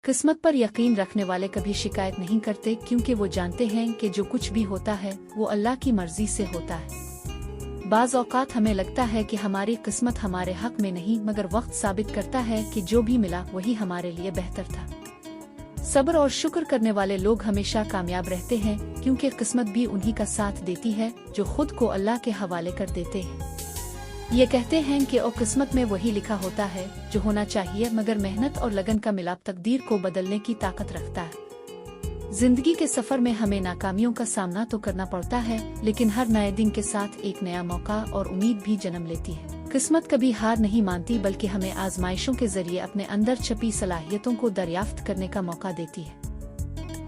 किस्मत पर यकीन रखने वाले कभी शिकायत नहीं करते क्योंकि वो जानते हैं कि जो कुछ भी होता है वो अल्लाह की मर्जी से होता है। बाज़ औक़ात हमें लगता है कि हमारी किस्मत हमारे हक में नहीं, मगर वक्त साबित करता है कि जो भी मिला वही हमारे लिए बेहतर था। सब्र और शुक्र करने वाले लोग हमेशा कामयाब रहते हैं क्योंकि किस्मत भी उन्हीं का साथ देती है जो खुद को अल्लाह के हवाले कर देते हैं। ये कहते हैं कि किस्मत में वही लिखा होता है जो होना चाहिए, मगर मेहनत और लगन का मिलाप तकदीर को बदलने की ताकत रखता है। जिंदगी के सफर में हमें नाकामियों का सामना तो करना पड़ता है, लेकिन हर नए दिन के साथ एक नया मौका और उम्मीद भी जन्म लेती है। किस्मत कभी हार नहीं मानती, बल्कि हमें आजमाइशों के जरिए अपने अंदर छपी सलाहियतों को दरियाफ्त करने का मौका देती है।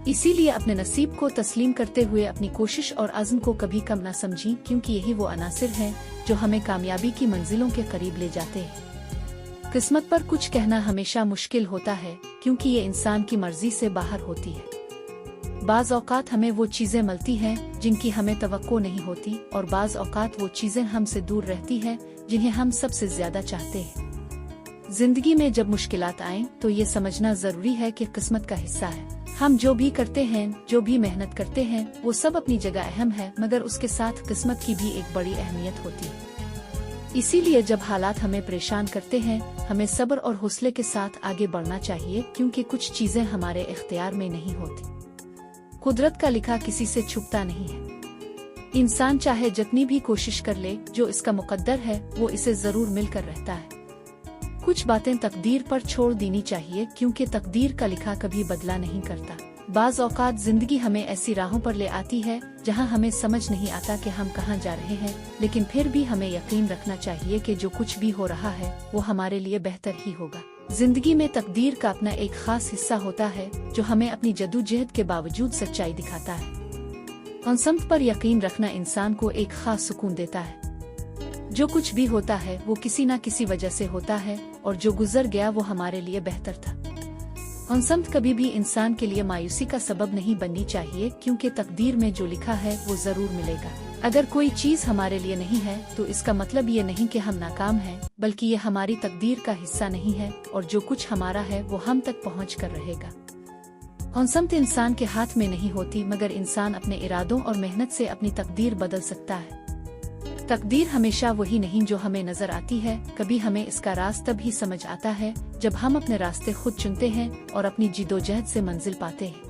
इसीलिए अपने नसीब को तस्लीम करते हुए अपनी कोशिश और अज़्म को कभी कम न समझें, क्योंकि यही वो अनासिर हैं जो हमें कामयाबी की मंजिलों के करीब ले जाते हैं। किस्मत पर कुछ कहना हमेशा मुश्किल होता है क्योंकि ये इंसान की मर्जी से बाहर होती है। बाज़ औक़ात हमें वो चीज़ें मिलती हैं जिनकी हमें तवक्को नहीं होती, और बाज़ औक़ात वो चीज़ें हमसे दूर रहती हैं जिन्हें हम सबसे ज्यादा चाहते हैं। जिंदगी में जब मुश्किलात आएं तो ये समझना जरूरी है कि किस्मत का हिस्सा है। हम जो भी करते हैं, जो भी मेहनत करते हैं, वो सब अपनी जगह अहम है, मगर उसके साथ किस्मत की भी एक बड़ी अहमियत होती है। इसीलिए जब हालात हमें परेशान करते हैं, हमें सब्र और हौसले के साथ आगे बढ़ना चाहिए, क्योंकि कुछ चीजें हमारे इख्तियार में नहीं होती। कुदरत का लिखा किसी से छुपता नहीं है। इंसान चाहे जितनी भी कोशिश कर ले, जो इसका मुकद्दर है वो इसे जरूर मिलकर रहता है। कुछ बातें तकदीर पर छोड़ देनी चाहिए, क्योंकि तकदीर का लिखा कभी बदला नहीं करता। बाज़ औक़ात जिंदगी हमें ऐसी राहों पर ले आती है जहां हमें समझ नहीं आता कि हम कहां जा रहे हैं, लेकिन फिर भी हमें यकीन रखना चाहिए कि जो कुछ भी हो रहा है वो हमारे लिए बेहतर ही होगा। जिंदगी में तकदीर का अपना एक खास हिस्सा होता है जो हमें अपनी जद्दोजहद के बावजूद सच्चाई दिखाता है। कंसम्त पर यकीन रखना इंसान को एक खास सुकून देता है। जो कुछ भी होता है वो किसी न किसी वजह से होता है, और जो गुजर गया वो हमारे लिए बेहतर था। कंसम्त कभी भी इंसान के लिए मायूसी का सबब नहीं बननी चाहिए, क्योंकि तकदीर में जो लिखा है वो जरूर मिलेगा। अगर कोई चीज हमारे लिए नहीं है तो इसका मतलब ये नहीं कि हम नाकाम हैं, बल्कि ये हमारी तकदीर का हिस्सा नहीं है, और जो कुछ हमारा है वो हम तक पहुँच कर रहेगा। कंसम्त इंसान के हाथ में नहीं होती, मगर इंसान अपने इरादों और मेहनत से अपनी तकदीर बदल सकता है। तकदीर हमेशा वही नहीं जो हमें नजर आती है। कभी हमें इसका राज तब ही समझ आता है जब हम अपने रास्ते खुद चुनते हैं और अपनी जिद्दोजहद से मंजिल पाते हैं।